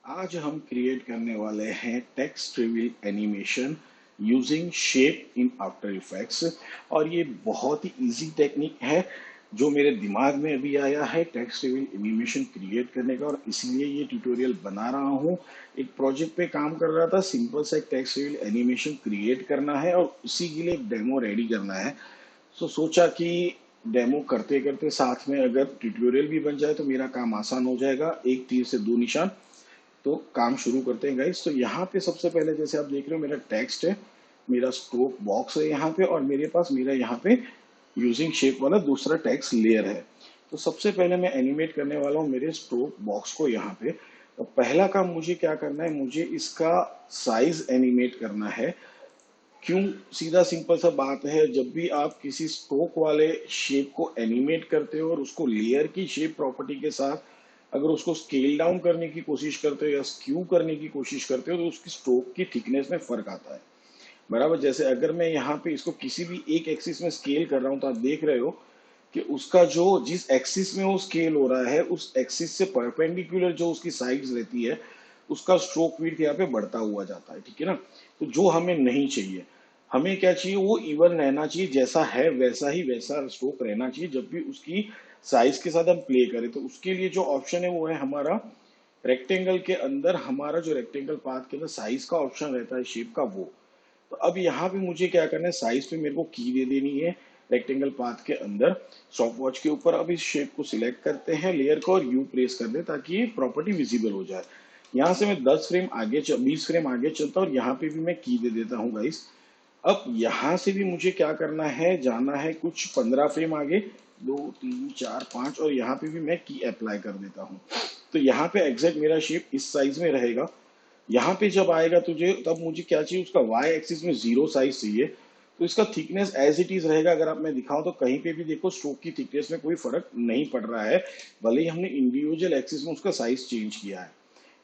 आज हम क्रिएट करने वाले हैं text reveal animation using shape in after effects. और ये बहुत ही इजी टेक्निक है जो मेरे दिमाग में अभी आया है टेक्स्ट रिवील एनिमेशन क्रिएट करने का, और इसीलिए ये ट्यूटोरियल बना रहा हूँ। एक प्रोजेक्ट पे काम कर रहा था, सिंपल सा एक टेक्स्ट रिवील एनिमेशन क्रिएट करना है और उसी के लिए एक डेमो रेडी करना है। तो सोचा कि डेमो करते करते साथ में अगर ट्यूटोरियल भी बन जाए तो मेरा काम आसान हो जाएगा। एक तीर से दो निशान। तो काम शुरू करते हैं गाइस। तो यहाँ पे सबसे पहले जैसे आप देख रहे हो मेरा टेक्स्ट है, मेरा स्ट्रोक बॉक्स है यहाँ पे, और मेरे पास मेरा यहाँ पे यूजिंग शेप वाला दूसरा टेक्स्ट लेयर है। तो सबसे पहले मैं एनिमेट करने वाला हूँ मेरे स्ट्रोक बॉक्स को यहाँ पे। तो पहला काम मुझे क्या करना है, मुझे इसका साइज एनिमेट करना है। क्यों? सीधा सिंपल सा बात है, जब भी आप किसी स्ट्रोक वाले शेप को एनिमेट करते हो और उसको लेयर की शेप प्रॉपर्टी के साथ अगर उसको स्केल डाउन करने की कोशिश करते हो या स्क्यू करने की कोशिश करते हो तो उसकी स्ट्रोक की थिकनेस में फर्क आता है। बराबर, जैसे अगर मैं यहाँ पे इसको किसी भी एक एक्सिस में स्केल कर रहा हूँ तो आप देख रहे हो कि उसका जो जिस एक्सिस में वो स्केल हो रहा है उस एक्सिस से परपेंडिकुलर जो उसकी साइड्स रहती है उसका स्ट्रोक विड्थ यहाँ पे बढ़ता हुआ जाता है। ठीक है ना? तो जो हमें नहीं चाहिए, हमें क्या चाहिए, वो इवन रहना चाहिए, जैसा है वैसा ही वैसा स्ट्रोक रहना चाहिए जब भी उसकी साइज के साथ हम प्ले करें। तो उसके लिए जो ऑप्शन है वो है हमारा रेक्टेंगल के अंदर, हमारा जो रेक्टेंगल पाथ के अंदर साइज का ऑप्शन रहता है शेप का, वो। तो अब यहाँ पे मुझे क्या करना है, साइज पे मेरे को की दे देनी है रेक्टेंगल पाथ के अंदर स्टॉप वॉच के ऊपर। अब इस शेप को सिलेक्ट करते हैं, लेयर को, और यू प्रेस कर दे ताकि ये प्रॉपर्टी विजिबल हो जाए। यहाँ से मैं 10 फ्रेम आगे 20 फ्रेम आगे चलता हूँ और यहाँ पे भी मैं की दे देता हूँ गाइस। अब यहाँ से भी मुझे क्या करना है, जाना है कुछ 15 फ्रेम आगे, 2 3 4 5, और यहाँ पे भी मैं की अप्लाई कर देता हूँ। तो यहाँ पे एग्जैक्ट मेरा शेप इस साइज में रहेगा। यहाँ पे जब आएगा तुझे, तब मुझे क्या चाहिए, उसका वाई एक्सिस में 0 साइज चाहिए। तो इसका थिकनेस एज इट इज रहेगा। अगर आप मैं दिखाऊं तो कहीं पे भी देखो स्ट्रोक की थिकनेस में कोई फर्क नहीं पड़ रहा है, भले ही हमने इंडिविजुअल एक्सिस में उसका साइज चेंज किया है।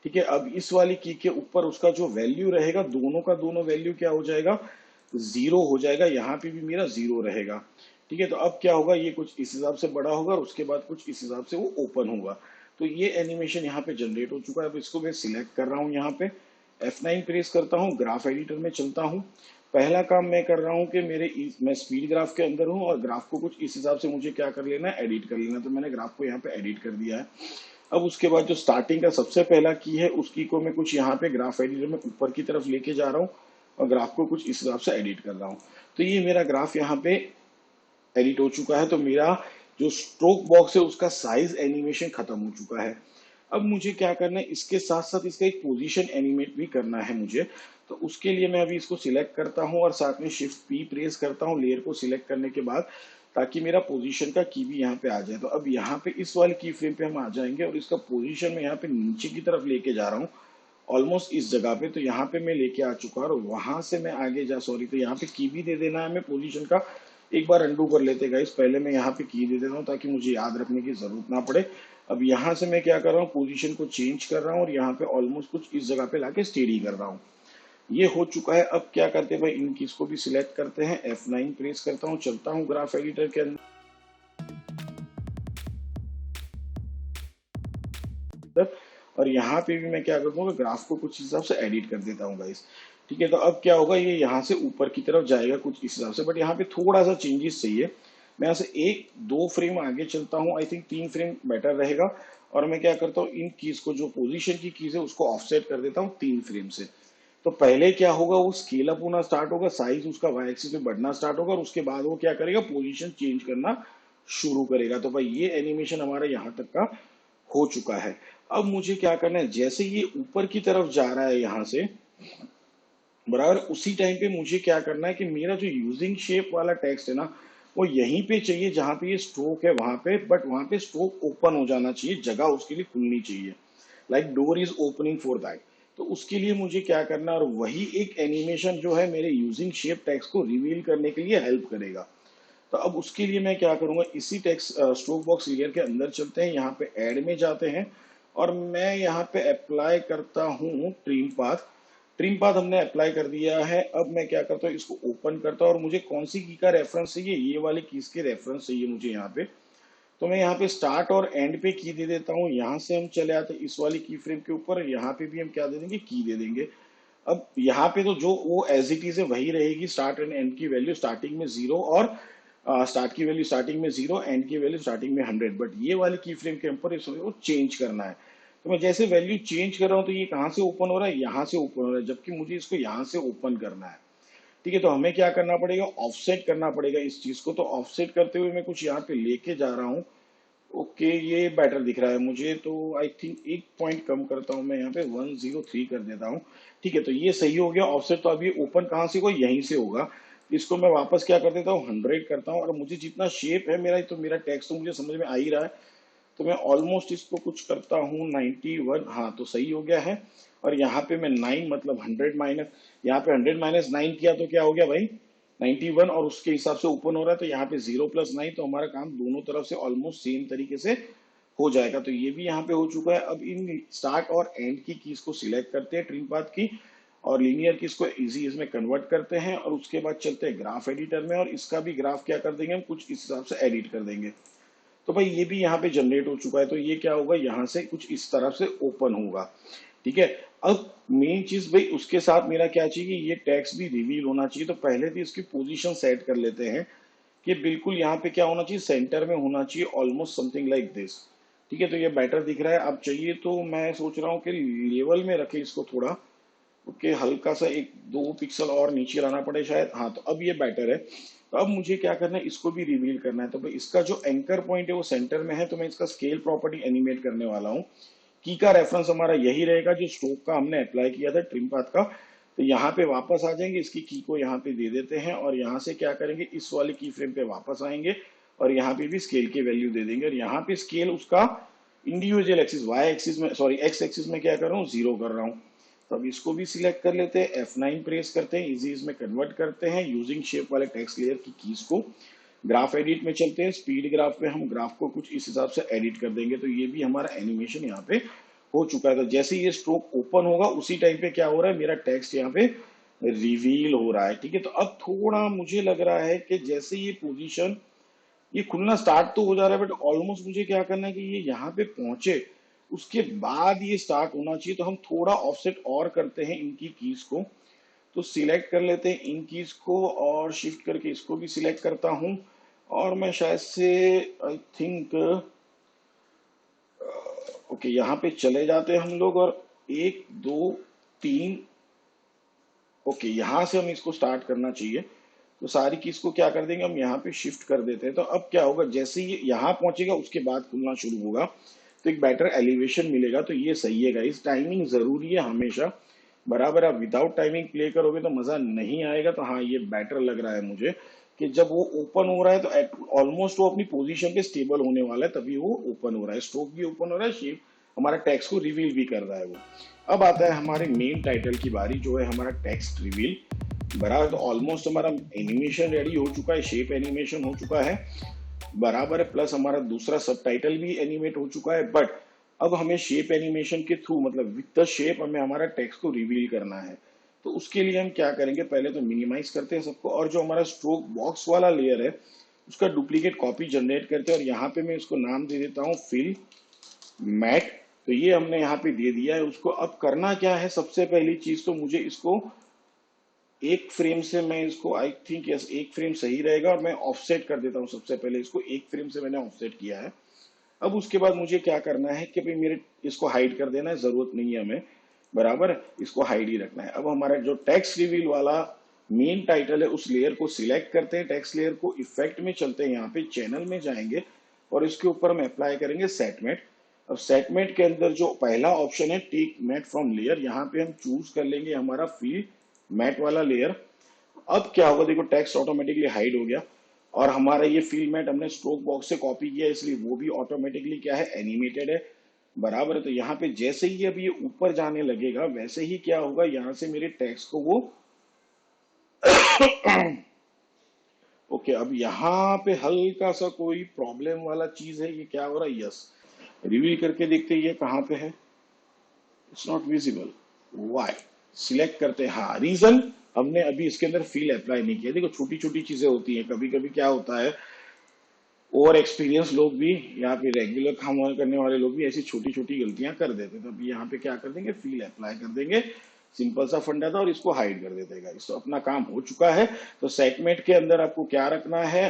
ठीक है, अब इस वाली की के ऊपर उसका जो वैल्यू रहेगा, दोनों का दोनों वैल्यू क्या हो जाएगा, 0 हो जाएगा। यहाँ पे भी मेरा 0 रहेगा। ठीक है, तो अब क्या होगा, ये कुछ इस हिसाब से बड़ा होगा और उसके बाद कुछ इस हिसाब से वो ओपन होगा। तो ये एनिमेशन यहाँ पे जनरेट हो चुका है। अब इसको मैं सिलेक्ट कर रहा हूँ, यहाँ पे F9 प्रेस करता हूँ, ग्राफ एडिटर में चलता हूँ। पहला काम मैं कर रहा हूँ कि मैं स्पीड ग्राफ के अंदर हूँ और ग्राफ को कुछ इस हिसाब से मुझे क्या कर लेना है, एडिट कर लेना। तो मैंने ग्राफ को यहाँ पे एडिट कर दिया है। अब उसके बाद जो स्टार्टिंग का सबसे पहला की है उसकी को मैं कुछ यहाँ पे ग्राफ एडिटर में ऊपर की तरफ लेके जा रहा हूँ और ग्राफ को कुछ इस हिसाब से एडिट कर रहा हूँ। तो ये मेरा ग्राफ यहाँ पे एडिट हो चुका है। तो मेरा जो स्ट्रोक बॉक्स है उसका साइज एनिमेशन खत्म हो चुका है। अब मुझे क्या करना है, इसके साथ साथ इसका एक पोजीशन एनिमेट भी करना है मुझे। तो उसके लिए मैं अभी इसको सिलेक्ट करता हूँ और साथ में शिफ्ट पी प्रेस करता हूँ लेयर को सिलेक्ट करने के बाद, ताकि मेरा पोजीशन का की भी यहाँ पे आ जाए। तो अब यहाँ पे इस वाले की फ्रेम पे हम आ जाएंगे और इसका पोजीशन में यहाँ पे नीचे की तरफ लेके जा रहा हूँ, ऑलमोस्ट इस जगह पे। तो यहाँ पे मैं लेके आ चुका और वहां से मैं आगे जा, सॉरी, तो यहाँ पे की भी दे देना है हमें पोजीशन का। एक बार अंडू कर लेते गाइस, पहले मैं यहाँ पे की दे देता हूँ ताकि मुझे याद रखने की जरूरत ना पड़े। अब यहाँ से मैं क्या कर रहा हूँ, पोजीशन को चेंज कर रहा हूँ और यहाँ पे ऑलमोस्ट कुछ इस जगह पे लाके स्टेडी कर रहा हूँ। ये हो चुका है। अब क्या करते हैं भाई, इन कीज को भी सिलेक्ट करते हैं, F9 प्रेस करता हूँ, चलता हूँ ग्राफ एडिटर के अंदर, और यहाँ पे भी मैं क्या करता हूँ, ग्राफ को कुछ हिसाब से एडिट कर देता हूँ गाइस। ठीक है, तो अब क्या होगा, ये यहाँ से ऊपर की तरफ जाएगा कुछ इस हिसाब से, बट यहाँ पे थोड़ा सा चेंजेस चाहिए। मैं यहाँ से 1 2 फ्रेम आगे चलता हूँ, आई थिंक 3 फ्रेम बेटर रहेगा। और मैं क्या करता हूँ, इन कीज को, जो पोजीशन की कीज है उसको ऑफसेट कर देता हूँ 3 फ्रेम से। तो पहले क्या होगा, वो स्केल अप होना स्टार्ट होगा, साइज उसका वाई एक्सिस में बढ़ना स्टार्ट होगा, और उसके बाद वो क्या करेगा, पोजीशन चेंज करना शुरू करेगा। तो भाई ये एनिमेशन हमारा यहाँ तक का हो चुका है। अब मुझे क्या करना है, जैसे ये ऊपर की तरफ जा रहा है यहाँ से, बराबर उसी टाइम पे मुझे क्या करना है कि मेरा जो यूजिंग शेप वाला टेक्स्ट है ना, वो यहीं पे चाहिए जहां पे ये स्ट्रोक है वहां पे, बट वहां पे स्ट्रोक ओपन हो जाना चाहिए, जगह उसके लिए खुलनी चाहिए, like door is opening for that. तो उसके लिए मुझे क्या करना है, और वही एक एनिमेशन जो है मेरे यूजिंग शेप टेक्स्ट को रिवील करने के लिए हेल्प करेगा। तो अब उसके लिए मैं क्या करूंगा, इसी टेक्स्ट स्ट्रोक बॉक्स लेयर के अंदर चलते हैं, यहाँ पे ऐड में जाते हैं और मैं यहाँ पे अप्लाई करता हूँ ट्रिम पाथ। ट्रिम पाथ हमने अप्लाई कर दिया है। अब मैं क्या करता हूँ, इसको ओपन करता हूँ और मुझे कौन सी की का रेफरेंस चाहिए, ये वाली कीज के रेफरेंस चाहिए मुझे यहाँ पे। तो मैं यहाँ पे स्टार्ट और एंड पे की दे देता हूँ। यहाँ से हम चले आते हैं इस वाली की फ्रेम के ऊपर, यहाँ पे भी हम क्या दे देंगे, की दे देंगे। अब यहाँ पे तो जो वो एज इट इज है वही रहेगी, स्टार्ट एंड एंड की वैल्यू स्टार्टिंग में 0 और स्टार्ट की वैल्यू स्टार्टिंग में 0, एंड की वैल्यू स्टार्टिंग में 100। बट ये वाली की फ्रेम के ऊपर इसको चेंज करना है। तो मैं जैसे वैल्यू चेंज कर रहा हूँ तो ये कहाँ से ओपन हो रहा है, यहाँ से ओपन हो रहा है, जबकि मुझे इसको यहाँ से ओपन करना है। ठीक है, तो हमें क्या करना पड़ेगा, ऑफसेट करना पड़ेगा इस चीज को। तो ऑफसेट करते हुए मैं कुछ यहाँ पे लेके जा रहा हूँ। ओके, ये बेटर दिख रहा है मुझे, तो आई थिंक एक पॉइंट कम करता हूँ मैं, यहाँ पे 103 कर देता हूँ। ठीक है, तो ये सही हो गया ऑफसेट। तो अभी ओपन कहाँ से होगा, यहीं से होगा। इसको मैं वापस क्या कर देता हूँ, 100 करता हूँ। और मुझे जितना शेप है मेरा, तो मेरा टेक्स्ट तो मुझे समझ में आ ही रहा है। तो मैं ऑलमोस्ट इसको कुछ करता हूँ 91, हाँ तो सही हो गया है। और यहाँ पे मैं 9 मतलब 100 माइनस, यहाँ पे 100 माइनस 9 किया तो क्या हो गया भाई, 91। और उसके हिसाब से ओपन हो रहा है, तो यहाँ पे 0 प्लस 9, तो हमारा काम दोनों तरफ से ऑलमोस्ट सेम तरीके से हो जाएगा। तो ये भी यहाँ पे हो चुका है। अब इन स्टार्ट और एंड की कीज को सिलेक्ट करते हैं, ट्रिम पाथ की और लीनियर कीज को इजी इसमें कन्वर्ट करते हैं। और उसके बाद चलते हैं ग्राफ एडिटर में, और इसका भी ग्राफ क्या कर देंगे हम, कुछ इस हिसाब से एडिट कर देंगे। तो भाई ये भी यहाँ पे जनरेट हो चुका है। तो ये क्या होगा, यहाँ से कुछ इस तरफ से ओपन होगा। ठीक है, अब मेन चीज भाई उसके साथ मेरा क्या चाहिए कि ये टेक्स्ट भी रिवील होना चाहिए। तो पहले भी इसकी पोजीशन सेट कर लेते हैं कि बिल्कुल यहाँ पे क्या होना चाहिए, सेंटर में होना चाहिए, ऑलमोस्ट समथिंग लाइक दिस। ठीक है, तो ये बेटर दिख रहा है। अब चाहिए तो मैं सोच रहा हूँ कि लेवल में रखे इसको थोड़ा। ओके, हल्का सा 1-2 पिक्सल और नीचे लाना पड़े शायद, हाँ तो अब ये बेटर है। तो अब मुझे क्या करना है, इसको भी रिवील करना है। तो भाई इसका जो एंकर पॉइंट है वो सेंटर में है, तो मैं इसका स्केल प्रॉपर्टी एनिमेट करने वाला हूँ। की का रेफरेंस हमारा यही रहेगा जो स्ट्रोक का हमने अप्लाई किया था, ट्रिम पाथ का। तो यहाँ पे वापस आ जाएंगे, इसकी की को यहाँ पे दे देते हैं, और यहाँ से क्या करेंगे, इस वाले की फ्रेम पे वापस आएंगे, और यहाँ पे भी स्केल की वैल्यू दे देंगे। और यहाँ पे स्केल उसका इंडिविजुअल एक्सिस, वाई एक्सिस में, सॉरी एक्स एक्सिस में क्या कर रहा हूँ, 0 कर रहा हूँ। तो अब इसको भी सिलेक्ट कर लेते हैं, F9 प्रेस करते हैं, इजी इसमें कन्वर्ट करते हैं यूजिंग शेप वाले टेक्स्ट लेयर की कीज को। ग्राफ एडिट में चलते हैं, स्पीड ग्राफ पे हम ग्राफ को कुछ इस हिसाब से एडिट कर देंगे। तो ये भी हमारा एनिमेशन यहाँ पे हो चुका है। तो जैसे ये स्ट्रोक ओपन होगा उसी टाइम पे क्या हो रहा है, मेरा टेक्स्ट यहाँ पे रिवील हो रहा है। ठीक है, तो अब थोड़ा मुझे लग रहा है कि जैसे ये पोजीशन, ये खुलना स्टार्ट तो हो जा रहा है, बट ऑलमोस्ट मुझे क्या करना है कि ये यहाँ पे पहुंचे उसके बाद ये स्टार्ट होना चाहिए। तो हम थोड़ा ऑफसेट और करते हैं इनकी कीज को। तो सिलेक्ट कर लेते हैं इन कीज को, और शिफ्ट करके इसको भी सिलेक्ट करता हूं। और मैं शायद से आई थिंक ओके, यहाँ पे चले जाते हैं हम लोग, और 1 2 3, ओके यहाँ से हम इसको स्टार्ट करना चाहिए। तो सारी कीज को क्या कर देंगे, हम यहाँ पे शिफ्ट कर देते हैं। तो अब क्या होगा, जैसे ये यहाँ पहुंचेगा उसके बाद खुलना शुरू होगा, तो एक बेटर एलिवेशन मिलेगा। तो ये सही है गाइस, टाइमिंग जरूरी है हमेशा। बराबर, आप विदाउट टाइमिंग प्ले करोगे तो मजा नहीं आएगा। तो हाँ, ये बेटर लग रहा है मुझे कि जब वो ओपन हो रहा है तो ऑलमोस्ट वो अपनी पोजीशन पे स्टेबल होने वाला है, तभी वो ओपन हो रहा है। स्ट्रोक भी ओपन हो रहा है, शेप हमारा टेक्स्ट को रिवील भी कर रहा है वो। अब आता है हमारे मेन टाइटल की बारी, जो है हमारा टेक्स्ट रिवील। बराबर, तो ऑलमोस्ट हमारा एनिमेशन रेडी हो चुका है, शेप एनिमेशन हो चुका है, बराबर है। प्लस हमारा दूसरा सब टाइटल भी एनिमेट हो चुका है। बट अब हमें शेप एनिमेशन के थ्रू, मतलब विद द शेप, हमें हमारा टेक्स्ट को रिवील करना है। तो उसके लिए हम क्या करेंगे, पहले तो मिनिमाइज करते हैं सबको, और जो हमारा स्ट्रोक बॉक्स वाला लेयर है उसका डुप्लीकेट कॉपी जनरेट करते हैं। और यहाँ पे मैं इसको नाम दे देता हूँ फिल मैट। तो ये हमने यहाँ पे दे दिया है उसको। अब करना क्या है, सबसे पहली चीज तो मुझे इसको एक फ्रेम से, मैं इसको आई थिंक यस एक फ्रेम सही रहेगा, और मैं ऑफसेट कर देता हूँ। सबसे पहले इसको एक फ्रेम से मैंने ऑफसेट किया है। अब उसके बाद मुझे क्या करना है कि भाई मेरे इसको हाइड कर देना है, जरूरत नहीं है हमें, बराबर इसको हाइड ही रखना है। अब हमारा जो टेक्स्ट रिवील वाला मेन टाइटल है उस लेयर को सिलेक्ट करते हैं, टेक्स्ट लेयर को, इफेक्ट में चलते हैं, यहाँ पे चैनल में जाएंगे, और इसके ऊपर हम अप्लाई करेंगे सेटमेट। अब सेटमेट के अंदर जो पहला ऑप्शन है टेक मैट फ्रॉम लेयर, यहाँ पे हम चूज कर लेंगे हमारा फील्ड मैट वाला लेयर। अब क्या होगा, देखो टेक्स्ट ऑटोमेटिकली हाइड हो गया, और हमारा ये फील्ड मैट हमने स्ट्रोक बॉक्स से कॉपी किया, इसलिए वो भी ऑटोमेटिकली क्या है, एनिमेटेड है, बराबर है। तो यहाँ पे जैसे ही अब ये ऊपर जाने लगेगा, वैसे ही क्या होगा, यहाँ से मेरे टेक्स्ट को वो ओके, अब यहाँ पे हल्का सा कोई प्रॉब्लम वाला चीज है, ये क्या हो रहा है, यस रिवील करके देखते हैं ये कहाँ पे है, it's not visible, why, select करते हैं, हाँ रीजन, हमने अभी इसके अंदर फील अप्लाई नहीं किया। देखो छोटी छोटी चीजें होती हैं, कभी कभी क्या होता है ओवर एक्सपीरियंस लोग भी, यहाँ पे रेगुलर काम करने वाले लोग भी ऐसी छोटी छोटी गलतियां कर देते, तो अभी यहाँ पे क्या कर देंगे, फील अप्लाई कर देंगे। सिंपल सा फंडा था और इसको हाइड कर देते हैं गाइस। तो अपना काम हो चुका है। तो सेगमेंट के अंदर आपको क्या रखना है,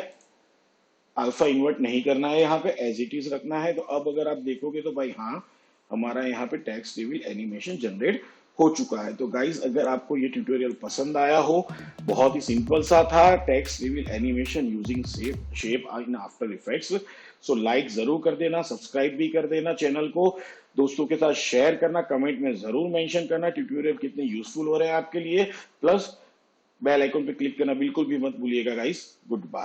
अल्फा इन्वर्ट नहीं करना है, यहाँ पे एज इट इज रखना है। तो अब अगर आप देखोगे तो भाई हाँ, हमारा यहाँ पे टेक्स्ट रिवील एनिमेशन जनरेट हो चुका है। तो गाइज अगर आपको ये ट्यूटोरियल पसंद आया हो, बहुत ही सिंपल सा था, text reveal animation using shape in after effects. So like जरूर कर देना, सब्सक्राइब भी कर देना चैनल को, दोस्तों के साथ शेयर करना, कमेंट में जरूर मेंशन करना ट्यूटोरियल कितने यूजफुल हो रहे हैं आपके लिए, प्लस बेल आइकन पे क्लिक करना बिल्कुल भी मत भूलिएगा गाइस। Good bye.